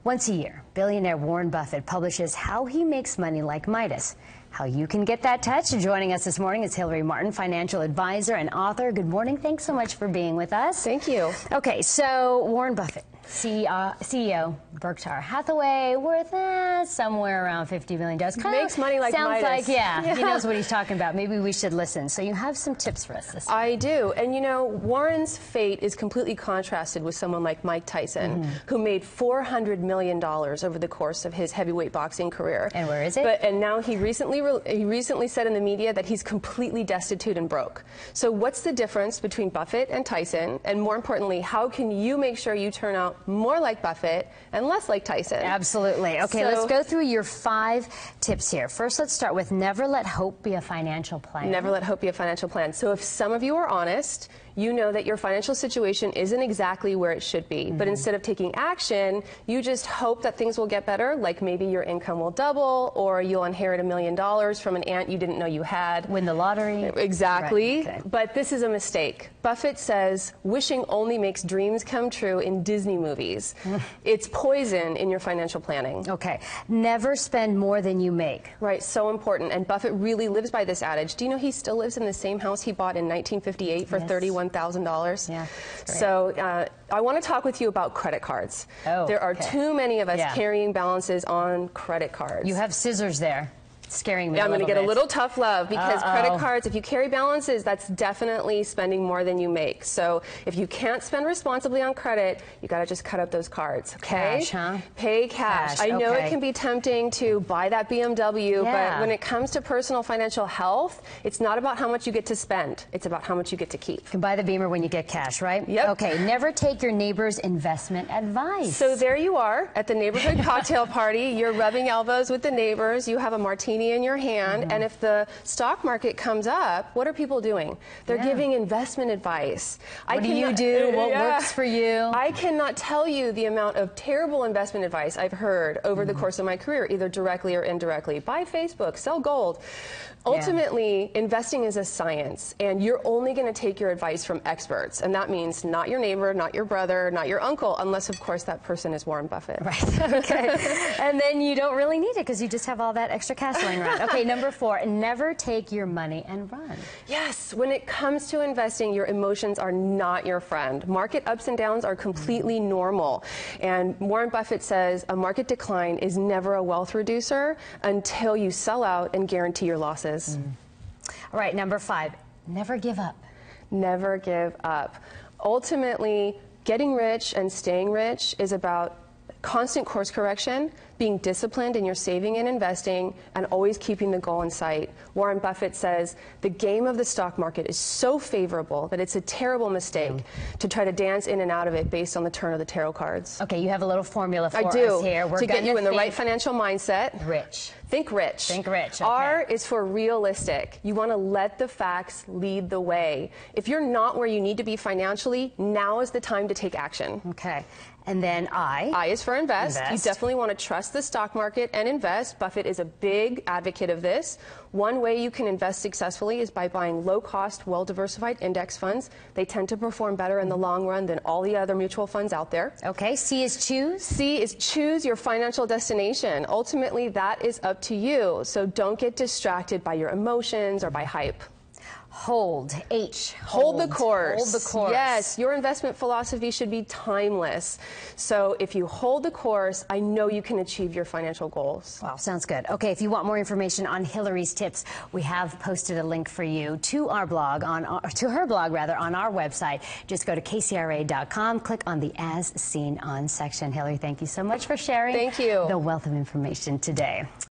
Once a year, billionaire Warren Buffett publishes how he makes money like Midas. How you can get that touch. Joining us this morning is Hilary Martin, financial advisor and author. Good morning. Thanks so much for being with us. Thank you. Okay, so Warren Buffett, CEO, Berkshire Hathaway, worth somewhere around $50 million. Makes money like Sounds Midas. like, yeah, he knows what he's talking about. Maybe we should listen. So you have some tips for us this morning. I do. And you know, Warren's fate is completely contrasted with someone like Mike Tyson, who made $400 million over the course of his heavyweight boxing career. And where is it? And now he recently said in the media that he's completely destitute and broke. So what's the difference between Buffett and Tyson? And more importantly, how can you make sure you turn out more like Buffett and less like Tyson? Absolutely. Okay, let's go through your 5 tips here. First, let's start with never let hope be a financial plan. Never let hope be a financial plan. So if some of you are honest, you know that your financial situation isn't exactly where it should be. But instead of taking action, you just hope that things will get better, like maybe your income will double, or you'll inherit $1 million from an aunt you didn't know you had. Win the lottery. Exactly. Right, okay. But this is a mistake. Buffett says wishing only makes dreams come true in Disney movies. It's poison in your financial planning. Okay. Never spend more than you make. Right, so important. And Buffett really lives by this adage. Do you know he still lives in the same house he bought in 1958 for $31,000? Yeah. So I want to talk with you about credit cards. There are too many of us carrying balances on credit cards. You have scissors there. Scaring me. I'm going to get bit. a little tough love because credit cards, if you carry balances, that's definitely spending more than you make. So if you can't spend responsibly on credit, you got to just cut up those cards. Okay? Cash, huh? Pay cash. I know it can be tempting to buy that BMW, but when it comes to personal financial health, it's not about how much you get to spend. It's about how much you get to keep. You can buy the Beamer when you get cash, right? Yep. Okay. Never take your neighbor's investment advice. So there you are at the neighborhood cocktail party. You're rubbing elbows with the neighbors. You have a martini in your hand, and if the stock market comes up, what are people doing? They're giving investment advice. What do you do? What works for you? I cannot tell you the amount of terrible investment advice I've heard over the course of my career, either directly or indirectly. Buy Facebook, sell gold. Ultimately, investing is a science, and you're only going to take your advice from experts, and that means not your neighbor, not your brother, not your uncle, unless, of course, that person is Warren Buffett. Right. Okay. And then you don't really need it because you just have all that extra cash lying around. Okay, number 4, never take your money and run. Yes, when it comes to investing, your emotions are not your friend. Market ups and downs are completely normal, and Warren Buffett says a market decline is never a wealth reducer until you sell out and guarantee your losses. All right, number 5, never give up. Never give up. Ultimately, getting rich and staying rich is about constant course correction, being disciplined in your saving and investing, and always keeping the goal in sight. Warren Buffett says the game of the stock market is so favorable that it's a terrible mistake to try to dance in and out of it based on the turn of the tarot cards. Okay, you have a little formula for us here. We're to get you in the right financial mindset. Rich. Think rich. Think rich. Okay. R is for realistic. You want to let the facts lead the way. If you're not where you need to be financially, now is the time to take action. Okay. And then I. I is for invest. You definitely want to trust the stock market and invest. Buffett is a big advocate of this. One way you can invest successfully is by buying low-cost, well-diversified index funds. They tend to perform better in the long run than all the other mutual funds out there. Okay. C is choose. C is choose your financial destination. Ultimately, that is up to you. So don't get distracted by your emotions or by hype. Hold. H. Hold the course. Hold the course. Yes, your investment philosophy should be timeless. So if you hold the course, I know you can achieve your financial goals. Wow, sounds good. Okay, if you want more information on Hilary's tips, we have posted a link for you to our blog to her blog on our website. Just go to kcra.com, click on the As Seen On section. Hilary, thank you so much for sharing. Thank you. The wealth of information today.